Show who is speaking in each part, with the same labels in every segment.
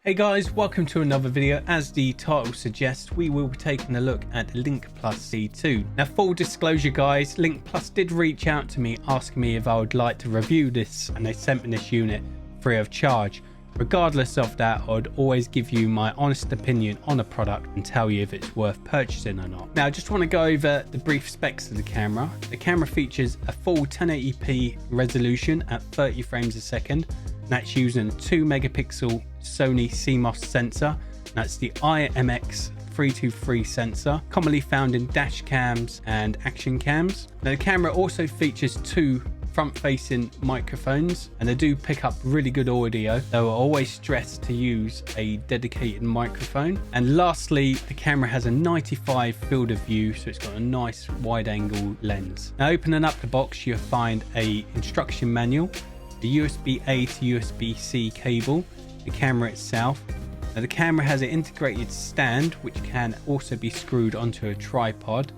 Speaker 1: Hey guys, welcome to another video. As the title suggests, we will be taking a look at the LincPlus C2. Now, full disclosure guys, LincPlus did reach out to me asking me if I would like to review this, and they sent me this unit free of charge. Regardless of that, I'd always give you my honest opinion on a product and tell you if it's worth purchasing or not. Now, I just want to go over the brief specs of the camera. The camera features a full 1080p resolution at 30 frames a second. That's using a 2 megapixel Sony CMOS sensor. That's the IMX323 sensor, commonly found in dash cams and action cams. Now, the camera also features two front-facing microphones, and they do pick up really good audio, though I always stress to use a dedicated microphone. And lastly, the camera has a 95 field of view, so it's got a nice wide-angle lens. Now, opening up the box, you'll find a instruction manual, the USB-A to USB-C cable, the camera itself. Now, the camera has an integrated stand which can also be screwed onto a tripod.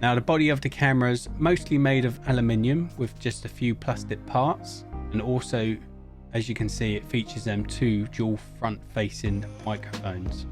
Speaker 1: Now, the body of the camera is mostly made of aluminium with just a few plastic parts, and also, as you can see, it features them two dual front-facing microphones.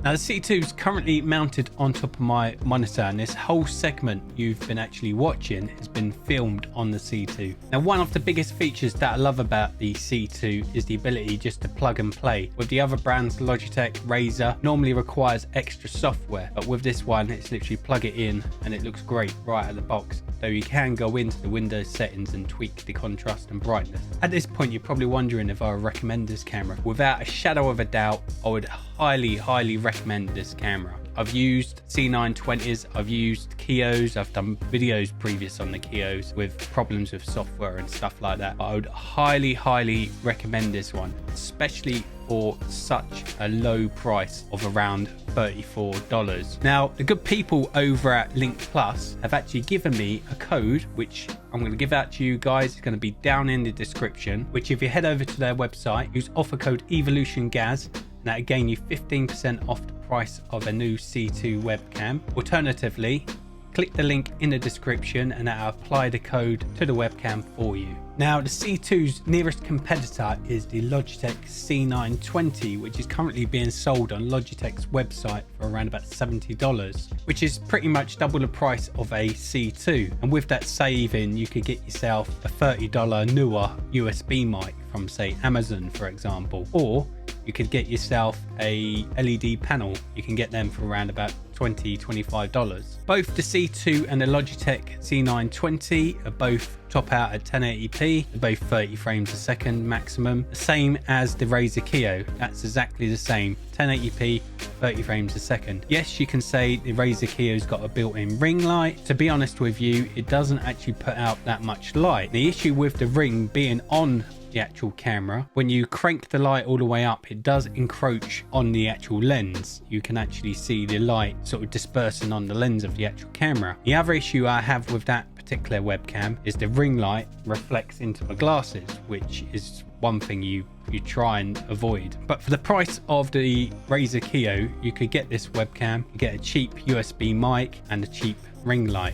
Speaker 1: Now, the C2 is currently mounted on top of my monitor, and this whole segment you've been actually watching has been filmed on the C2. Now, one of the biggest features that I love about the C2 is the ability just to plug and play. With the other brands, Logitech, Razer, normally requires extra software, but with this one, it's literally plug it in and it looks great right out of the box. Though you can go into the Windows settings and tweak the contrast and brightness. At this point, you're probably wondering if I would recommend this camera. Without a shadow of a doubt, I would highly recommend this camera. I've used C920s, I've used Kiyos, I've done videos previous on the Kiyos with problems with software and stuff like that. I would highly recommend this one, especially for such a low price of around $34. Now, the good people over at LincPlus have actually given me a code, which I'm going to give out to you guys. It's going to be down in the description, which if you head over to their website, use offer code EvolutionGaz, and that'll gain you 15% off the price of a new C2 webcam. Alternatively, click the link in the description and that'll apply the code to the webcam for you. Now, the C2's nearest competitor is the Logitech C920, which is currently being sold on Logitech's website for around about $70, which is pretty much double the price of a C2. And with that saving, you could get yourself a $30 newer USB mic from, say, Amazon, for example, or you could get yourself a LED panel. You can get them for around about $20-25. Both the C2 and the Logitech C920 are both top out at 1080p. They're both 30 frames a second maximum, the same as the Razer Kiyo. That's exactly the same, 1080p, 30 frames a second. Yes, you can say the Razer Kiyo's got a built-in ring light. To be honest with you, it doesn't actually put out that much light. The issue with the ring being on the actual camera, when you crank the light all the way up, it does encroach on the actual lens. You can actually see the light sort of dispersing on the lens of the actual camera. The other issue I have with that particular webcam is the ring light reflects into my glasses, which is one thing you try and avoid. But for the price of the Razer Kiyo, you could get this webcam, you get a cheap USB mic and a cheap ring light.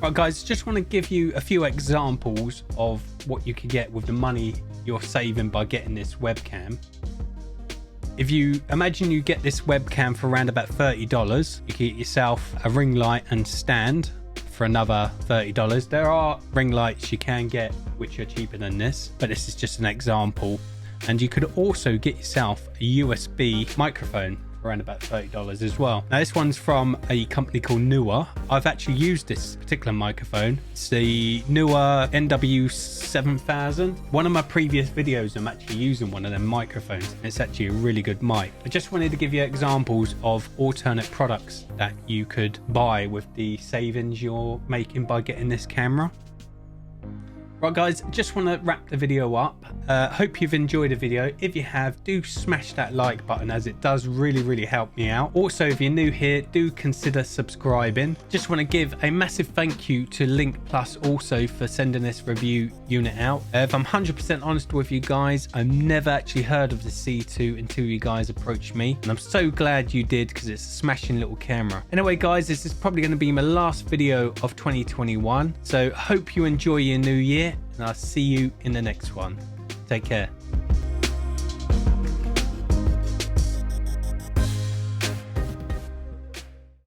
Speaker 1: Right guys, just want to give you a few examples of what you could get with the money you're saving by getting this webcam. If you imagine you get this webcam for around about $30, you can get yourself a ring light and stand for another $30. There are ring lights you can get which are cheaper than this, but this is just an example. And you could also get yourself a USB microphone around about $30 as well. Now, this one's from a company called Newer. I've actually used this particular microphone. It's the Newer NW7000. One of my previous videos, I'm actually using one of them microphones, and it's actually a really good mic. I just wanted to give you examples of alternate products that you could buy with the savings you're making by getting this camera. Right guys, just want to wrap the video up. Hope you've enjoyed the video. If you have, do smash that like button, as it does really help me out. Also, if you're new here, do consider subscribing. Just want to give a massive thank you to LincPlus also for sending this review unit out. If I'm 100% honest with you guys, I've never actually heard of the C2 until you guys approached me, and I'm so glad you did, because it's a smashing little camera. Anyway guys, this is probably going to be my last video of 2021, so hope you enjoy your new year, and I'll see you in the next one. Take care.